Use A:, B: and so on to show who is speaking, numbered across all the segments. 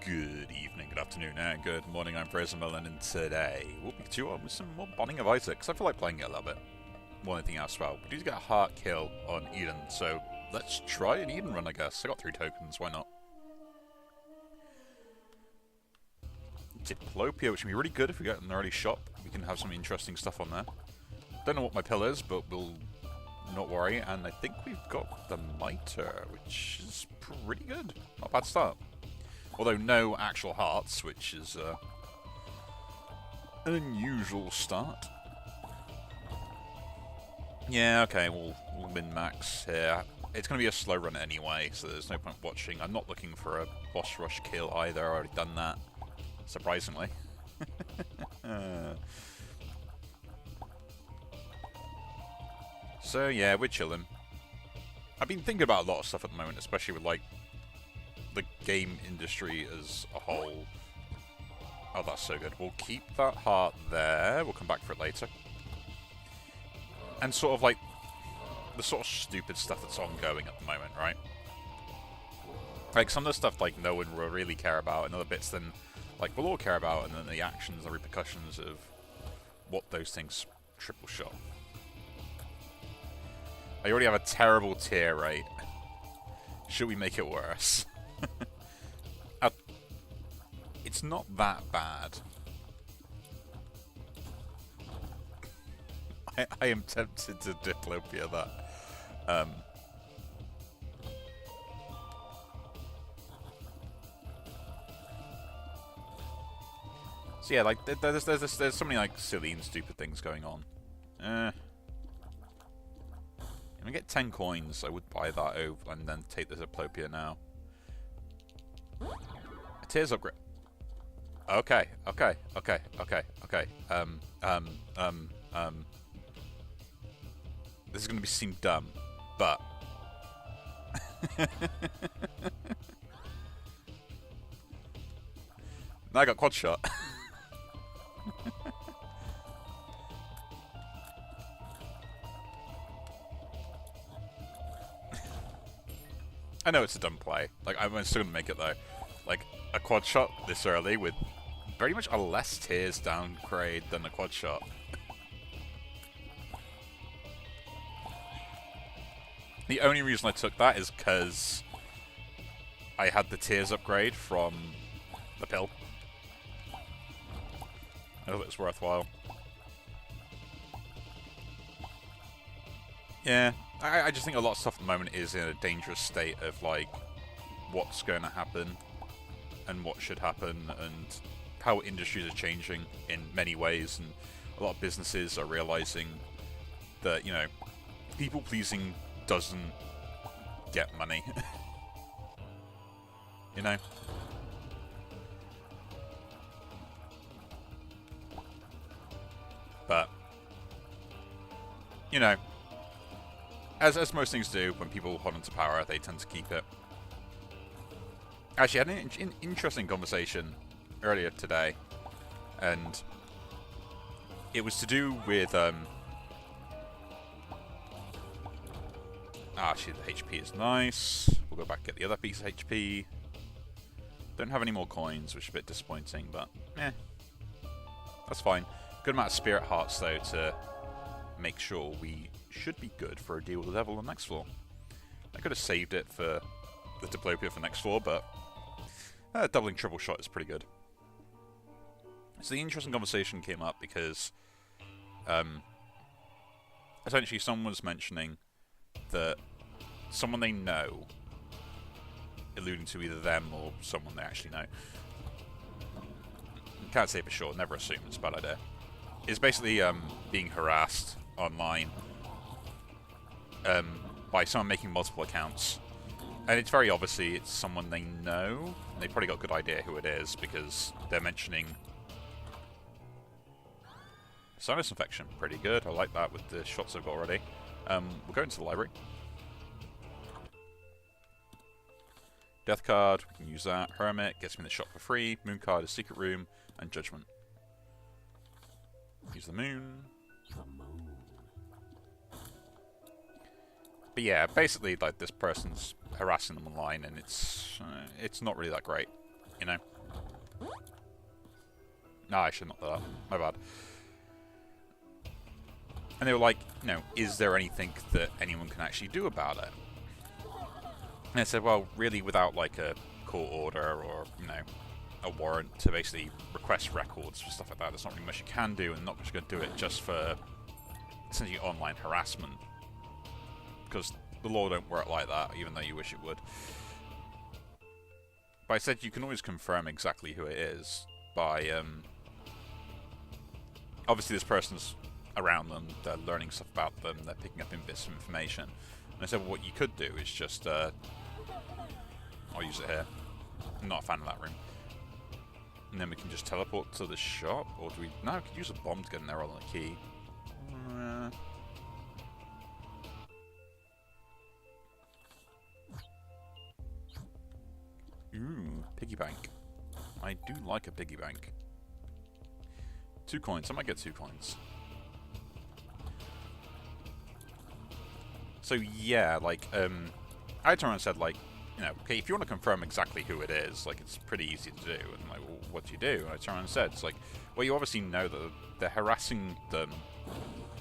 A: Good evening, good afternoon, and good morning. I'm Fraser Mullen, and today we'll be to on with some more Binding of Issac, because I feel like playing it a little bit more than anything else. Well, we do get a heart kill on Eden, so let's try an Eden run, I guess. I got 3 tokens, why not? Diplopia, which can be really good if we get an early shop. We can have some interesting stuff on there. Don't know what my pill is, but we'll not worry. And I think we've got the Mitre, which is pretty good. Not a bad start. Although no actual hearts, which is an unusual start. Yeah, okay, we'll min-max here. It's going to be a slow run anyway, so there's no point watching. I'm not looking for a boss rush kill either. I've already done that, surprisingly. So yeah, we're chilling. I've been thinking about a lot of stuff at the moment, especially with like the game industry as a whole. Oh, that's so good. We'll keep that heart there. We'll come back for it later. And sort of like the sort of stupid stuff that's ongoing at the moment, right? Like some of the stuff like no one will really care about, and other bits then like we'll all care about, and then the actions and repercussions of what those things triple shot. I already have a terrible tier rate. Should we make it worse? It's not that bad. I am tempted to diplopia that. So yeah, like there's so many like silly and stupid things going on. If I get 10 coins, I would buy that over and then take the diplopia now. A tears upgrade. Okay. This is going to seem dumb, but now I got quad shot. I know it's a dumb play. Like I'm still gonna make it though. Like a quad shot this early with very much a less tears downgrade than a quad shot. The only reason I took that is because I had the tears upgrade from the pill. I thought it was worthwhile. Yeah, I just think a lot of stuff at the moment is in a dangerous state of like what's going to happen and what should happen and how industries are changing in many ways, and a lot of businesses are realizing that, you know, people pleasing doesn't get money. You know? But you know, as most things do, when people hold on to power, they tend to keep it. Actually, I had an interesting conversation earlier today, and it was to do with actually, the HP is nice. We'll go back and get the other piece of HP. Don't have any more coins, which is a bit disappointing, but that's fine. Good amount of spirit hearts though to make sure we should be good for a deal with the devil on the next floor. I could have saved it for the diplopia for next floor, but doubling triple shot is pretty good. So the interesting conversation came up because essentially someone was mentioning that someone they know, alluding to either them or someone they actually know, can't say for sure, never assume, it's a bad idea, is basically being harassed online by someone making multiple accounts. And it's very obviously it's someone they know. They probably got a good idea who it is because they're mentioning sinus infection. Pretty good. I like that with the shots I've got already. We'll go into the library. Death card, we can use that. Hermit gets me the shop for free. Moon card is secret room and judgment. Use the moon. But yeah, basically, like this person's harassing them online, and it's not really that great. you know? No, I should not do that. My bad. And they were like, you know, is there anything that anyone can actually do about it? And I said, well, really, without like a court order or, you know, a warrant to basically request records for stuff like that, there's not really much you can do, and not just going to do it just for essentially online harassment. Because the law don't work like that, even though you wish it would. But I said you can always confirm exactly who it is by, obviously this person's around them, they're learning stuff about them, they're picking up bits of information. And I said, well, what you could do is just, I'll use it here. I'm not a fan of that room. And then we can just teleport to the shop, or do we? No, we could use a bomb to get in there rather than a key. Ooh, piggy bank. I do like a piggy bank. 2 coins. I might get 2 coins. So yeah, like, I turned around and said, like, you know, okay, if you want to confirm exactly who it is, like, it's pretty easy to do. And like, well, what do you do? And I turned around and said, it's like, well, you obviously know that they're harassing them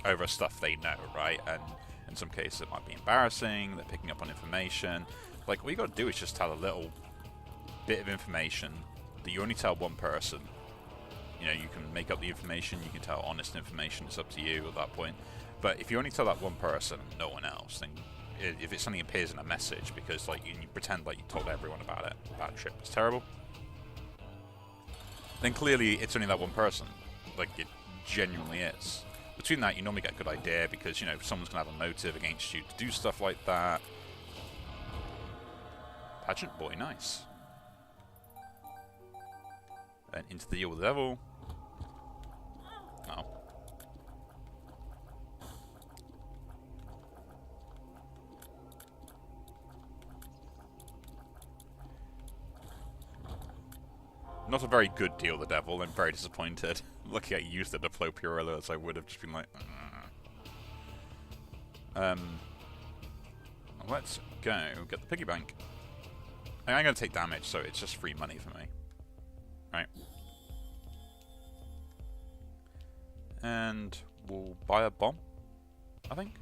A: over stuff they know, right? And in some cases it might be embarrassing, they're picking up on information. Like, all you got to do is just tell a little bit of information that you only tell one person. You know, you can make up the information, you can tell honest information, it's up to you at that point. But if you only tell that one person and no one else, then if it suddenly appears in a message because, like, you pretend like you told everyone about it, that trip was terrible, then clearly it's only that one person. Like, it genuinely is. Between that, you normally get a good idea because, you know, someone's going to have a motive against you to do stuff like that. Pageant boy, nice. And into the deal with the devil. Oh. Not a very good deal, the devil. I'm very disappointed. Lucky I used the Diplopia earlier, as I would have just been like... Let's go get the piggy bank. I'm going to take damage, so it's just free money for me. Right. And we'll buy a bomb, I think.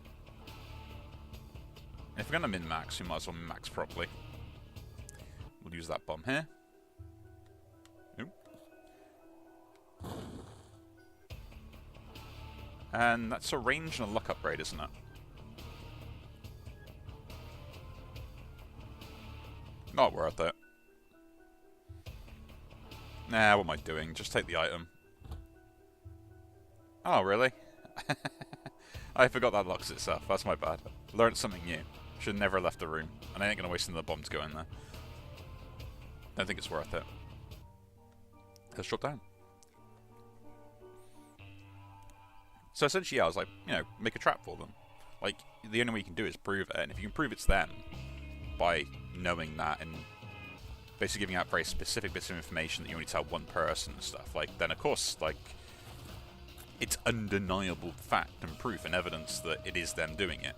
A: And if we're going to min-max, we might as well min-max properly. We'll use that bomb here. And that's a range and a luck upgrade, isn't it? Not worth it. Nah, what am I doing? Just take the item. Oh, really? I forgot that locks itself. That's my bad. Learned something new. Should have never left the room. And I ain't gonna waste another bomb to go in there. Don't think it's worth it. Let's drop down. So essentially, yeah, I was like, you know, make a trap for them. Like, the only way you can do is prove it, and if you can prove it's them by knowing that and basically giving out very specific bits of information that you only tell one person and stuff, like, then of course, like, it's undeniable fact and proof and evidence that it is them doing it.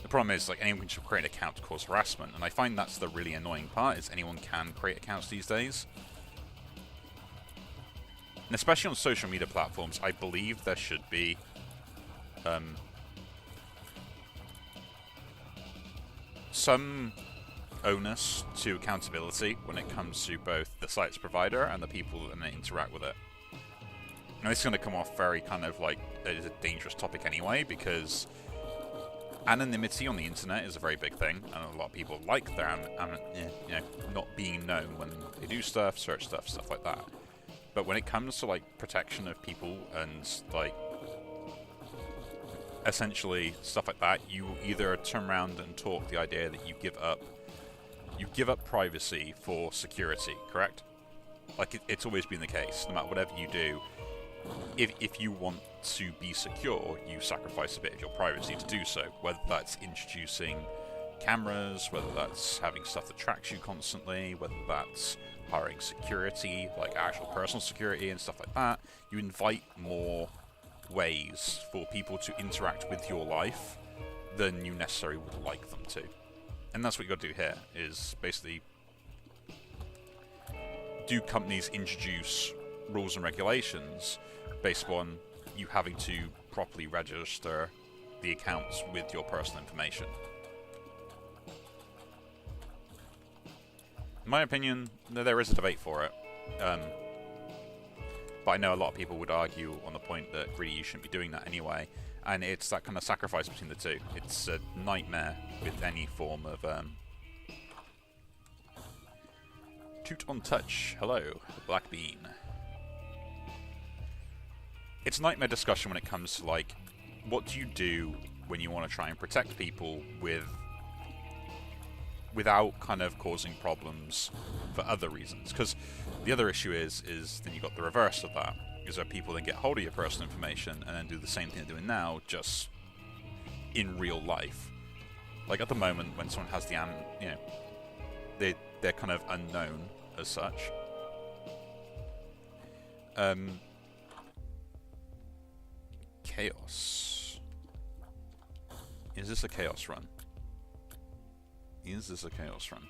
A: The problem is, like, anyone can create an account to cause harassment, and I find that's the really annoying part, is anyone can create accounts these days. And especially on social media platforms, I believe there should be some onus to accountability when it comes to both the site's provider and the people that may interact with it. Now, this is going to come off very kind of like it is a dangerous topic anyway, because anonymity on the internet is a very big thing, and a lot of people like their you know, not being known when they do stuff, search stuff, stuff like that. But when it comes to, like, protection of people and, like, essentially stuff like that, you either turn around and talk the idea that you give up privacy for security, correct? Like, it's always been the case. No matter whatever you do, if you want to be secure, you sacrifice a bit of your privacy to do so. Whether that's introducing cameras, whether that's having stuff that tracks you constantly, whether that's hiring security, like actual personal security and stuff like that, you invite more ways for people to interact with your life than you necessarily would like them to. And that's what you got to do here, is basically do companies introduce rules and regulations based upon you having to properly register the accounts with your personal information? In my opinion, there is a debate for it. But I know a lot of people would argue on the point that really you shouldn't be doing that anyway. And it's that kind of sacrifice between the two. It's a nightmare with any form of... Toot on touch. Hello, Black Bean. It's a nightmare discussion when it comes to, like, what do you do when you want to try and protect people without kind of causing problems for other reasons? Because the other issue is then you've got the reverse of that. Is that people then get hold of your personal information and then do the same thing they're doing now, just in real life. Like at the moment, when someone has the they're kind of unknown as such. Chaos. Is this a chaos run? Is this a chaos run?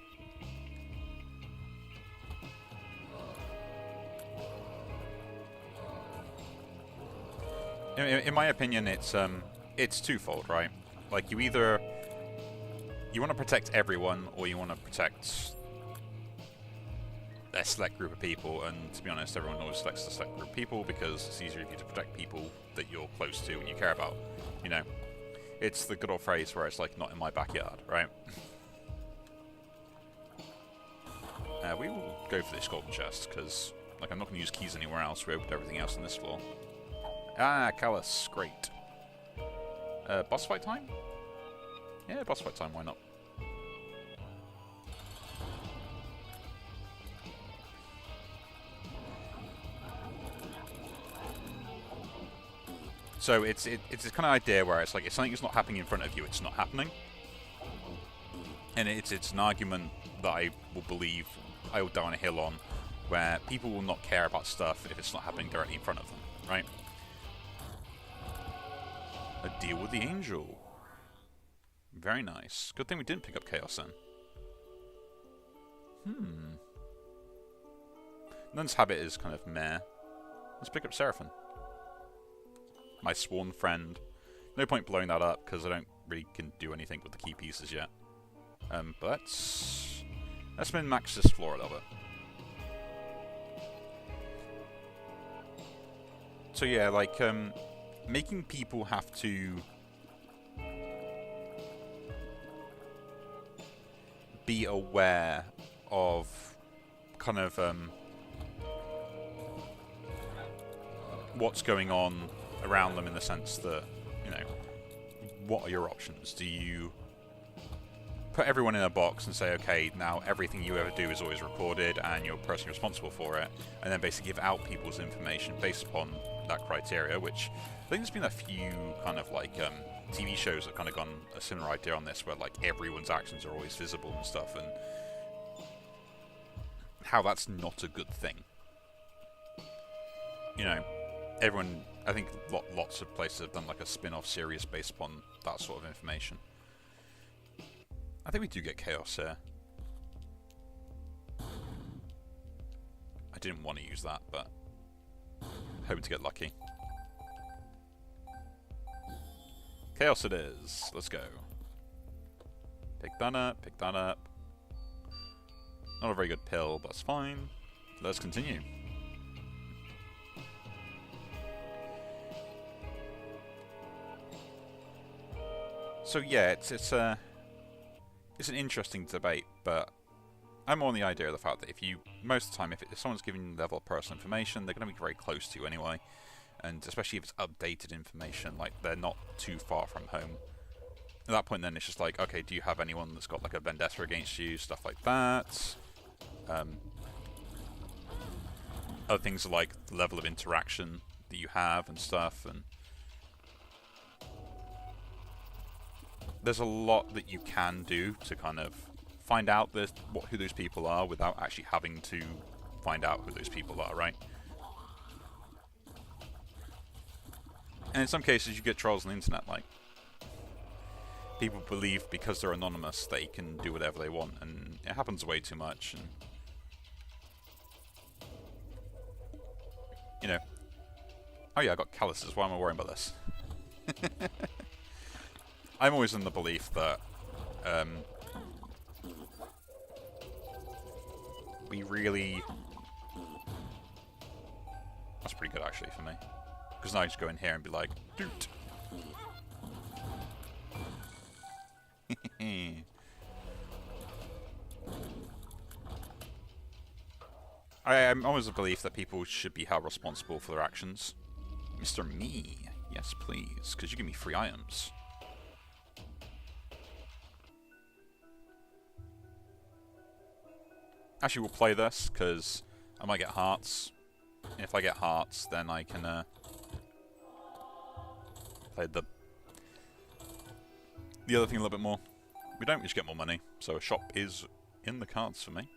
A: In my opinion, it's twofold, right? Like you either want to protect everyone, or you want to protect a select group of people. And to be honest, everyone always selects a select group of people because it's easier for you to protect people that you're close to and you care about. You know, it's the good old phrase where it's like, not in my backyard, right? We will go for this golden chest because, like, I'm not going to use keys anywhere else. We opened everything else on this floor. Ah, Callus, great. Boss fight time? Yeah, boss fight time, why not? So it's this kind of idea where it's like, if something is not happening in front of you, it's not happening. And it's an argument that I will believe I will die on a hill on, where people will not care about stuff if it's not happening directly in front of them, right? A deal with the angel. Very nice. Good thing we didn't pick up Chaos then. Nun's habit is kind of meh. Let's pick up Seraphim. My sworn friend. No point blowing that up because I don't really can do anything with the key pieces yet. But let's min-max this floor a little bit. So yeah, like making people have to be aware of kind of what's going on around them, in the sense that, you know, what are your options? Do you put everyone in a box and say, okay, now everything you ever do is always recorded and you're personally responsible for it, and then basically give out people's information based upon that criteria? Which I think there's been a few kind of like TV shows that kind of gone a similar idea on this, where like everyone's actions are always visible and stuff, and how that's not a good thing. You know, everyone, I think lots of places have done like a spin-off series based upon that sort of information. I think we do get Chaos here. I didn't want to use that, but hoping to get lucky. Chaos it is. Let's go. Pick that up, pick that up. Not a very good pill, but it's fine. Let's continue. So yeah, it's an interesting debate, but I'm on the idea of the fact that most of the time, if someone's giving you a level of personal information, they're going to be very close to you anyway. And especially if it's updated information, like they're not too far from home. At that point then it's just like, okay, do you have anyone that's got like a vendetta against you, stuff like that. Other things are like the level of interaction that you have and stuff, and there's a lot that you can do to kind of find out who those people are without actually having to find out who those people are, right? And in some cases you get trolls on the internet, like people believe because they're anonymous they can do whatever they want, and it happens way too much. And you know... Oh yeah, I got calluses. Why am I worrying about this? I'm always in the belief that we really... That's pretty good actually for me. Because now I just go in here and be like, doot! I'm always of the belief that people should be held responsible for their actions. Mr. Me, yes please, because you give me free items. Actually, we'll play this, because I might get hearts. And if I get hearts, then I can play the other thing a little bit more. We don't, we just get more money, so a shop is in the cards for me.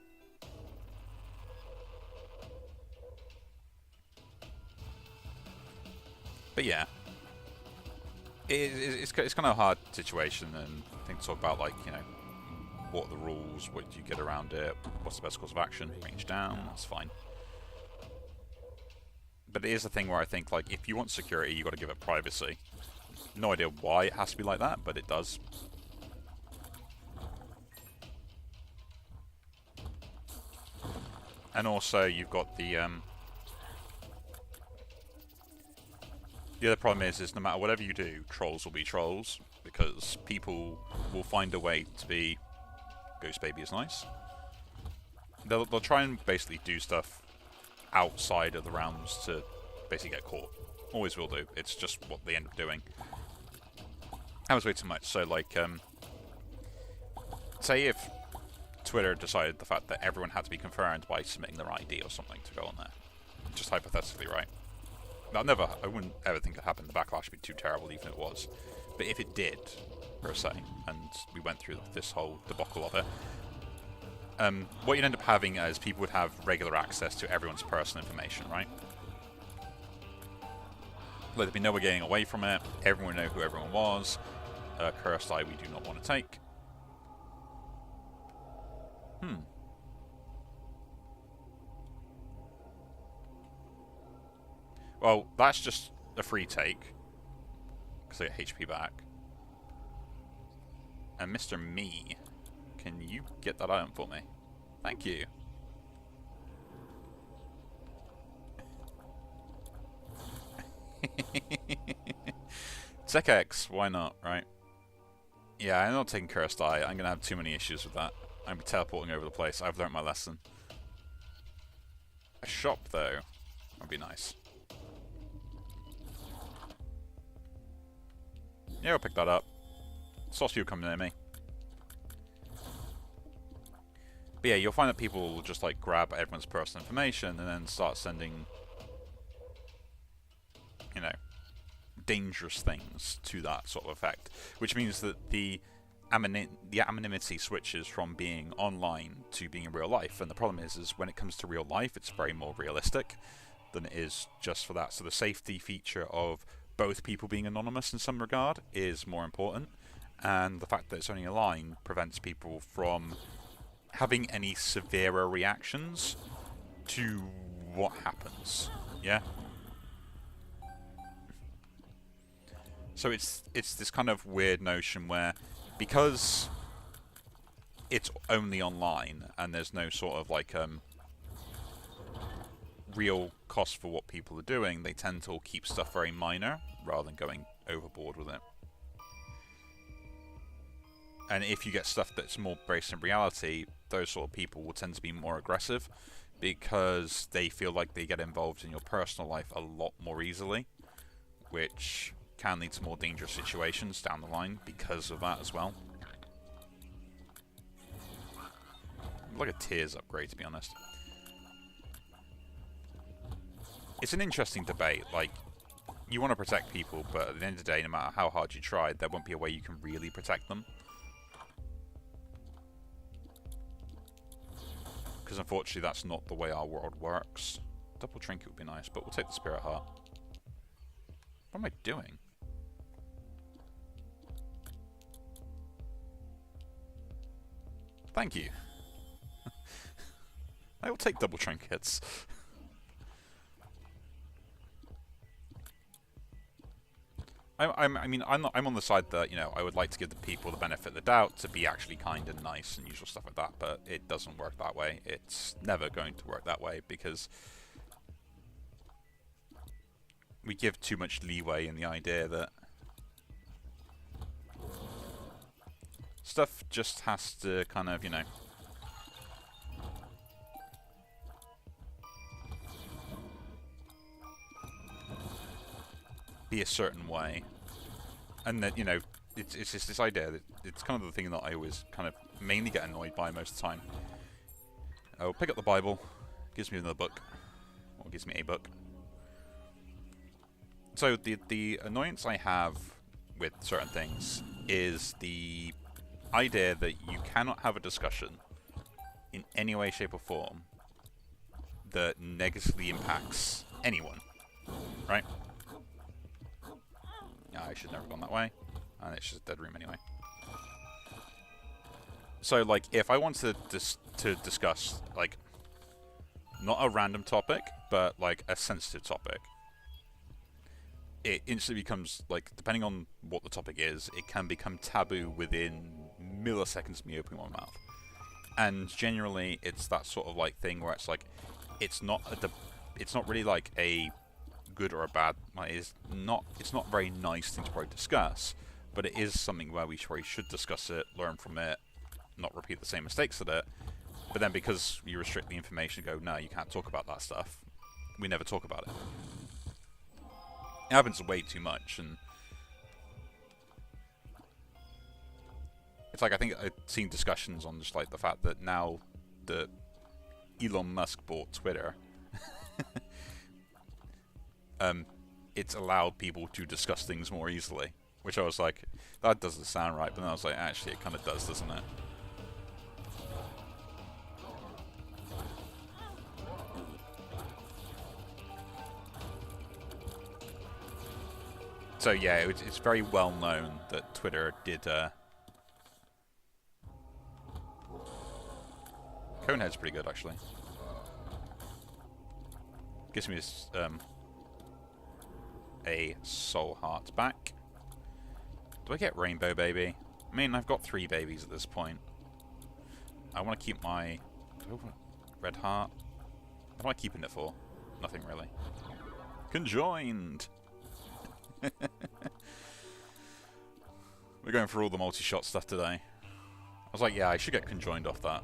A: But yeah, it's kind of a hard situation, and I think to talk about, like, you know, what are the rules, what do you get around it, what's the best course of action, range down, that's fine. But it is a thing where I think, like, if you want security, you've got to give it privacy. No idea why it has to be like that, but it does. And also, you've got the other problem is no matter whatever you do, trolls will be trolls, because people will find a way to be... Ghost Baby is nice. They'll try and basically do stuff outside of the realms to basically get caught. Always will do. It's just what they end up doing. That was way too much. So, like, say if Twitter decided the fact that everyone had to be confirmed by submitting their ID or something to go on there. Just hypothetically, right? I wouldn't ever think it happened. The backlash would be too terrible, even if it was. But if it did, per se, and we went through this whole debacle of it, what you'd end up having is people would have regular access to everyone's personal information, right? Like, there'd be no way getting away from it. Everyone would know who everyone was. Cursed Eye we do not want to take. Well, that's just a free take, because I get HP back. And Mr. Me, can you get that item for me? Thank you. Tech X, why not, right? Yeah, I'm not taking Cursed Eye. I'm going to have too many issues with that. I'm teleporting over the place. I've learnt my lesson. A shop, though, would be nice. Yeah, I'll pick that up. Sauce you coming near me. But yeah, you'll find that people will just, like, grab everyone's personal information and then start sending, you know, dangerous things to that sort of effect. Which means that the anonymity switches from being online to being in real life. And the problem is when it comes to real life, it's very more realistic than it is just for that. So the safety feature of both people being anonymous in some regard is more important, and the fact that it's only a line prevents people from having any severer reactions to what happens. Yeah? So it's this kind of weird notion where, because it's only online and there's no sort of like real cost for what people are doing, they tend to keep stuff very minor rather than going overboard with it. And if you get stuff that's more based in reality, those sort of people will tend to be more aggressive because they feel like they get involved in your personal life a lot more easily, which can lead to more dangerous situations down the line because of that as well. Like a Tears upgrade, to be honest. It's an interesting debate. Like, you want to protect people, but at the end of the day, no matter how hard you try, there won't be a way you can really protect them. Because unfortunately, that's not the way our world works. Double trinket would be nice, but we'll take the Spirit Heart. What am I doing? Thank you. I will take double trinkets. I'm on the side that, you know, I would like to give the people the benefit of the doubt to be actually kind and nice and usual stuff like that, but it doesn't work that way. It's never going to work that way because we give too much leeway in the idea that stuff just has to kind of, you know, be a certain way. And that, you know, it's just this idea that it's kind of the thing that I always kind of mainly get annoyed by most of the time. I'll pick up the Bible, gives me another book, or gives me a book. So the annoyance I have with certain things is the idea that you cannot have a discussion in any way, shape, or form that negatively impacts anyone, right? I should never have gone that way, and it's just a dead room anyway. So, like, if I wanted to discuss, like, not a random topic, but, like, a sensitive topic, it instantly becomes, like, depending on what the topic is, it can become taboo within milliseconds of me opening my mouth. And generally, it's that sort of, like, thing where it's, like, it's not really, like, a good or a bad, like, it's not a very nice thing to probably discuss, but it is something where we probably should discuss it, learn from it, not repeat the same mistakes of it. But then because you restrict the information, go, no, you can't talk about that stuff, we never talk about it. It happens way too much, and it's like, I think I've seen discussions on just like the fact that now that Elon Musk bought Twitter, it's allowed people to discuss things more easily, which I was like, that doesn't sound right, but then I was like, actually, it kind of does, doesn't it? So yeah, it's very well known that Twitter did. Conehead's pretty good, actually. Gives me this, a soul heart back. Do I get Rainbow Baby? I mean, I've got 3 babies at this point. I want to keep my red heart. What am I keeping it for? Nothing really. Conjoined. We're going for all the multi-shot stuff today. I was like, yeah, I should get conjoined off that.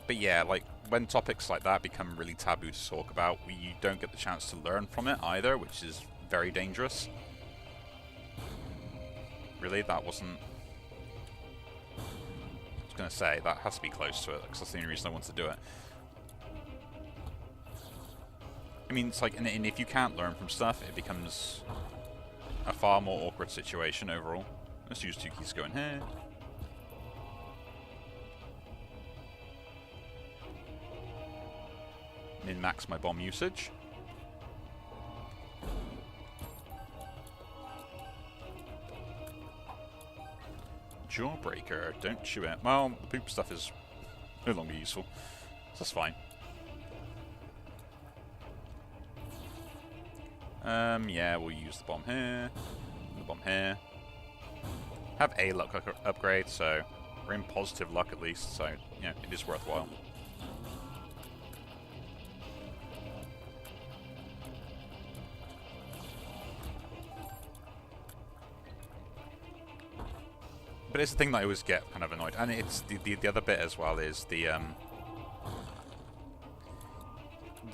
A: But yeah, like, when topics like that become really taboo to talk about, you don't get the chance to learn from it either, which is very dangerous. Really, that wasn't... I was going to say, that has to be close to it, because that's the only reason I want to do it. I mean, it's like, and if you can't learn from stuff, it becomes a far more awkward situation overall. Let's use 2 keys to go in here. Min-max my bomb usage. Jawbreaker, don't chew it. Well, the poop stuff is no longer useful, so that's fine. Yeah, we'll use the bomb here, the bomb here. Have a luck upgrade, so we're in positive luck at least, so, yeah, it is worthwhile. But it's the thing that I always get kind of annoyed, and it's the other bit as well is the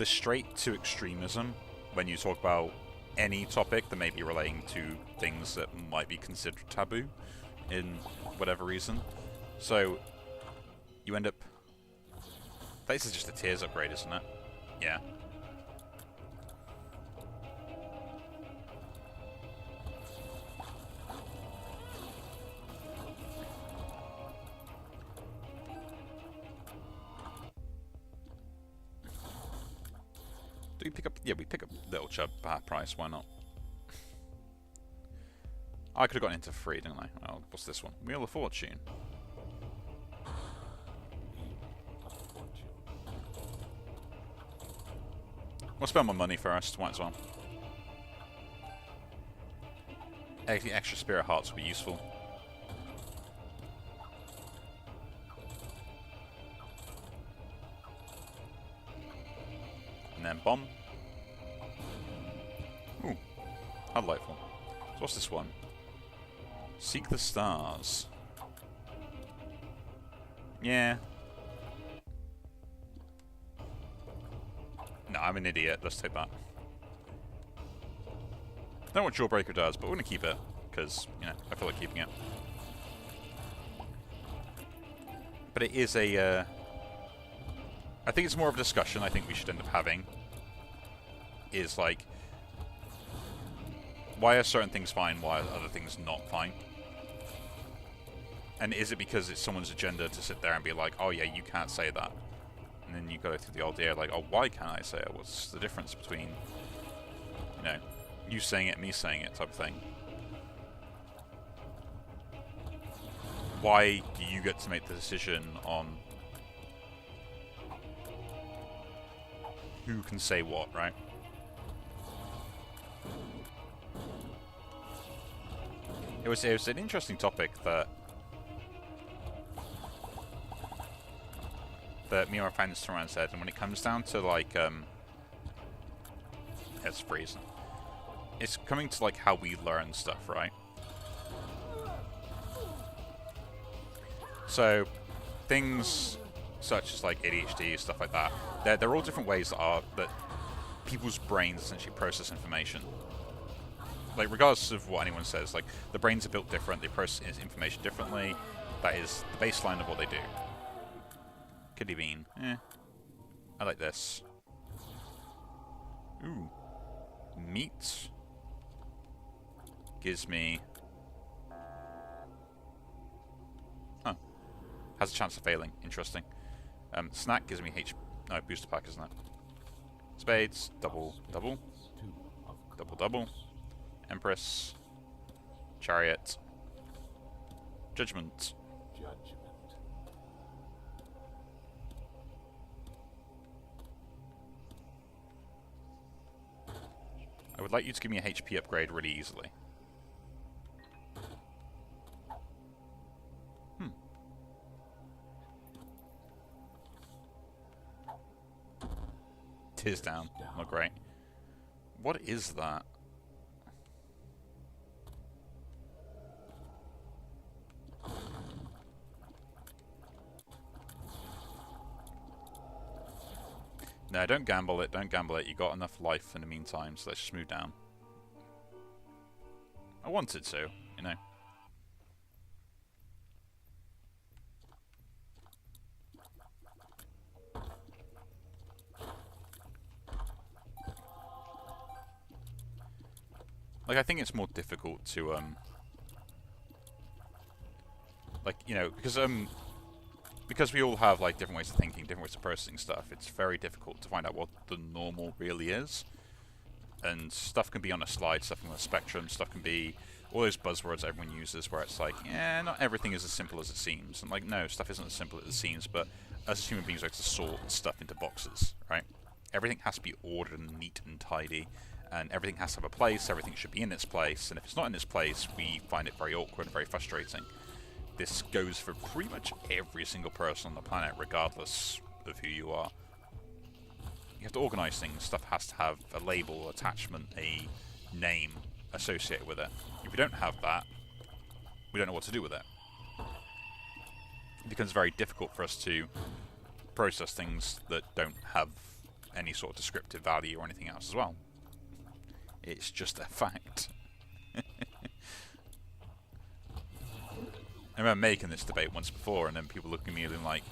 A: straight to extremism when you talk about any topic that may be relating to things that might be considered taboo in whatever reason. So you end up... This is just a tears upgrade, isn't it? Yeah. Do we pick up... Yeah, we pick up Little Chub price, why not? I could have gotten into free, didn't I? Oh, what's this one? Wheel of Fortune. We'll spend my money first, might as well. The extra spirit hearts will be useful. And then bomb. Ooh, how delightful. So what's this one? Seek the stars. Yeah. No, I'm an idiot. Let's take that. I don't know what Jawbreaker does, but we're going to keep it, because, you know, I feel like keeping it. But it is a, I think it's more of a discussion I think we should end up having. Is, like, why are certain things fine, why are other things not fine? And is it because it's someone's agenda to sit there and be like, oh yeah, you can't say that? And then you go through the idea like, oh, why can't I say it? What's the difference between, you know, you saying it, me saying it type of thing? Why do you get to make the decision on who can say what, right? It was an interesting topic that me and my friends turned around and said, and when it comes down to like it's freezing. It's coming to like how we learn stuff, right? So things such as like ADHD, stuff like that, they're all different ways that people's brains essentially process information. Like regardless of what anyone says, like the brains are built different, they process information differently. That is the baseline of what they do. Kidney bean. Eh. I like this. Ooh. Meat. Gives me... Oh. Has a chance of failing. Interesting. Snack gives me No, booster pack, isn't it? Spades. Double. Double. Double, double. Empress. Chariot. Judgment. I would like you to give me a HP upgrade really easily. Tears down. Not great. What is that? No, don't gamble it, don't gamble it. You got enough life in the meantime, so let's just move down. I wanted to, you know. Like, I think it's more difficult to, like, you know, because we all have like different ways of thinking, different ways of processing stuff, it's very difficult to find out what the normal really is. And stuff can be on a slide, stuff can be on a spectrum, stuff can be all those buzzwords everyone uses where it's like, yeah, not everything is as simple as it seems. And like, no, stuff isn't as simple as it seems, but us as human beings like to sort stuff into boxes, right? Everything has to be ordered and neat and tidy, and everything has to have a place, everything should be in its place, and if it's not in its place, we find it very awkward and very frustrating. This goes for pretty much every single person on the planet, regardless of who you are. You have to organize things. Stuff has to have a label, attachment, a name associated with it. If we don't have that, we don't know what to do with it. It becomes very difficult for us to process things that don't have any sort of descriptive value or anything else as well. It's just a fact. I remember making this debate once before, and then people looking at me and like,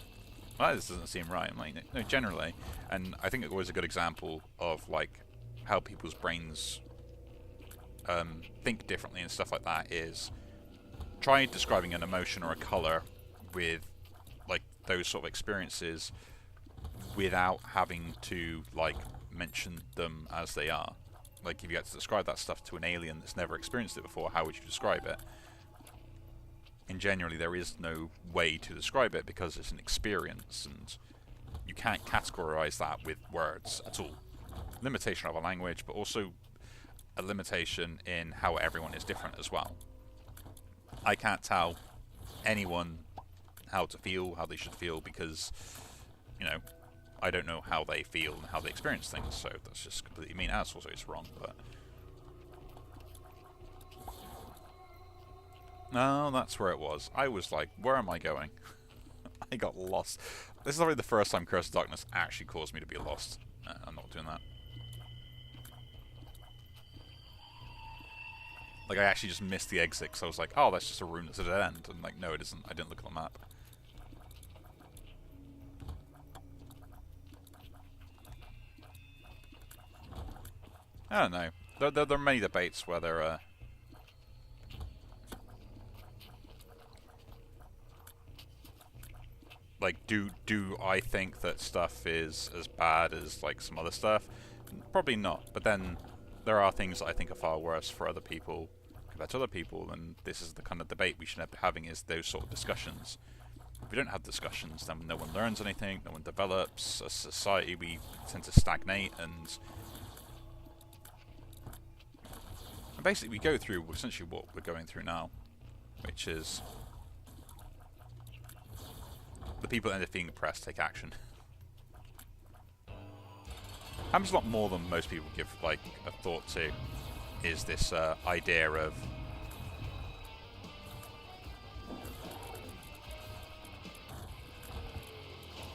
A: well, this doesn't seem right. I'm like, no, generally. And I think it was a good example of like how people's brains think differently and stuff like that is try describing an emotion or a color with like those sort of experiences without having to like mention them as they are. Like, if you had to describe that stuff to an alien that's never experienced it before, how would you describe it? And generally, there is no way to describe it because it's an experience, and you can't categorize that with words at all. Limitation of a language, but also a limitation in how everyone is different as well. I can't tell anyone how to feel, how they should feel, because, you know, I don't know how they feel and how they experience things, so that's just completely mean. That's also it's wrong, but... No, that's where it was. I was like, where am I going? I got lost. This is already the first time Curse of Darkness actually caused me to be lost. I'm not doing that. Like, I actually just missed the exit, because I was like, oh, that's just a room that's at an end. And like, no, it isn't. I didn't look at the map. I don't know. There are many debates where there like, do I think that stuff is as bad as, like, some other stuff? Probably not. But then there are things that I think are far worse for other people compared to other people, and this is the kind of debate we should be having, is those sort of discussions. If we don't have discussions, then no one learns anything, no one develops. As a society, we tend to stagnate, and basically we go through essentially what we're going through now, which is the people that end up being oppressed take action. Happens a lot more than most people give like a thought to, is this idea of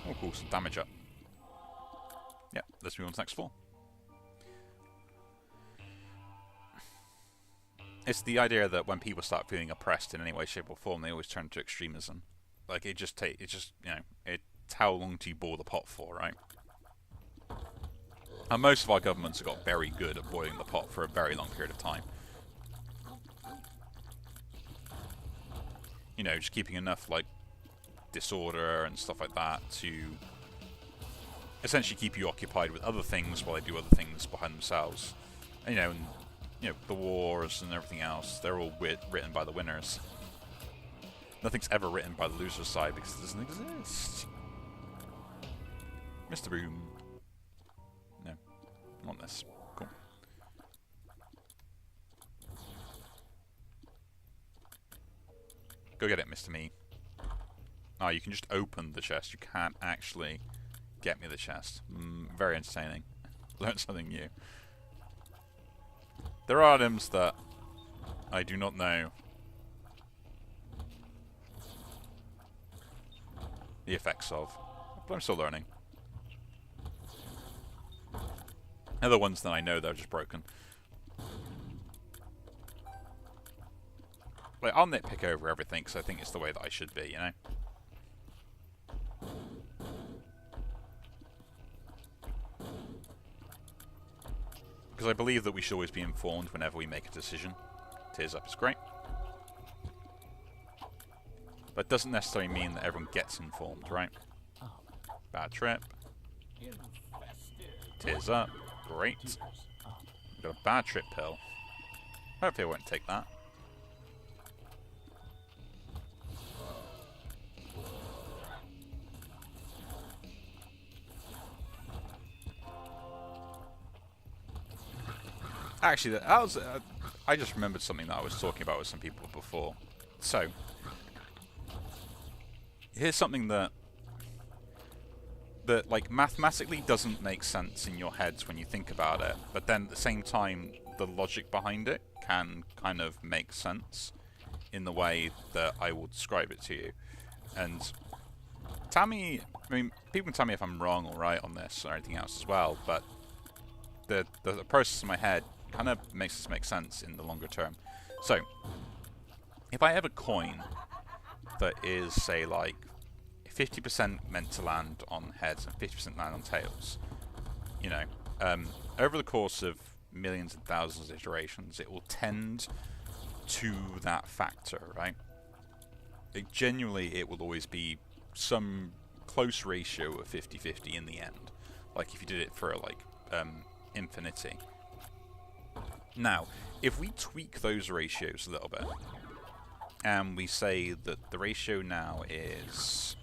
A: oh cool, some damage up. Yep, let's move on to the next floor. It's the idea that when people start feeling oppressed in any way, shape or form, they always turn to extremism. Like, it's just, you know, it's how long do you boil the pot for, right? And most of our governments have got very good at boiling the pot for a very long period of time. You know, just keeping enough, like, disorder and stuff like that to essentially keep you occupied with other things while they do other things behind themselves. And, you know, the wars and everything else, they're all written by the winners. Nothing's ever written by the loser's side because it doesn't exist. Mr. Boom. No. I want this. Cool. Go get it, Mr. Me. Ah, you can just open the chest. You can't actually get me the chest. Very entertaining. Learned something new. There are items that I do not know the effects of, but I'm still learning. Other ones that I know that are just broken. Like, I'll nitpick over everything because I think it's the way that I should be, you know? Because I believe that we should always be informed whenever we make a decision. Tears up is great. But it doesn't necessarily mean that everyone gets informed, right? Bad trip. Tears up. Great. We've got a bad trip pill. Hopefully I won't take that. Actually, that was... I just remembered something that I was talking about with some people before. So, here's something that like mathematically doesn't make sense in your heads when you think about it, but then at the same time the logic behind it can kind of make sense in the way that I will describe it to you. And tell me, I mean, people can tell me if I'm wrong or right on this or anything else as well, but the process in my head kind of makes this make sense in the longer term. So, if I have a coin that is, say, like 50% meant to land on heads and 50% land on tails, you know, over the course of millions and thousands of iterations, it will tend to that factor, right? Genuinely, it will always be some close ratio of 50-50 in the end. Like if you did it for like infinity. Now, if we tweak those ratios a little bit, and we say that the ratio now is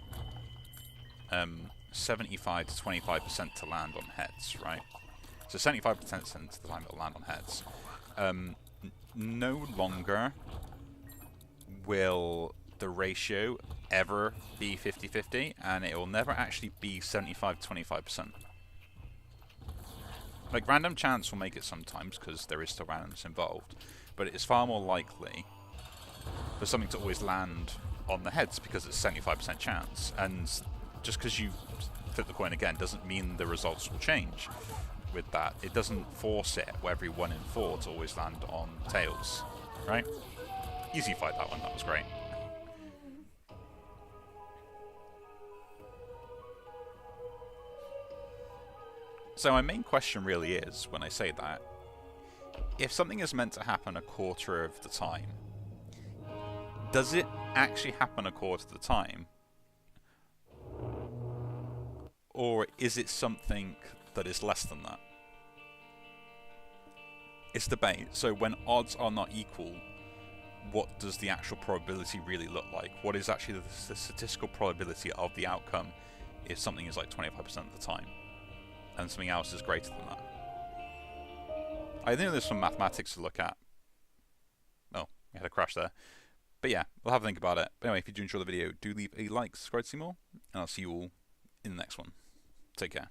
A: 75 to 25% to land on heads, right? So 75% to the time it'll land on heads. No longer will the ratio ever be 50-50, and it will never actually be 75 to 25%. Like, random chance will make it sometimes, because there is still randomness involved, but it is far more likely for something to always land on the heads, because it's 75% chance, and just because you flip the coin again doesn't mean the results will change with that. It doesn't force it every 1 in 4 to always land on tails, right? Easy fight, that one, that was great. So my main question really is, when I say that, if something is meant to happen a quarter of the time, does it actually happen a quarter of the time? Or is it something that is less than that? It's debate. So when odds are not equal, what does the actual probability really look like? What is actually the statistical probability of the outcome if something is like 25% of the time, and something else is greater than that? I think there's some mathematics to look at. Oh, we had a crash there. But yeah, we'll have a think about it. But anyway, if you do enjoy the video, do leave a like, subscribe to see more, and I'll see you all in the next one. Take care.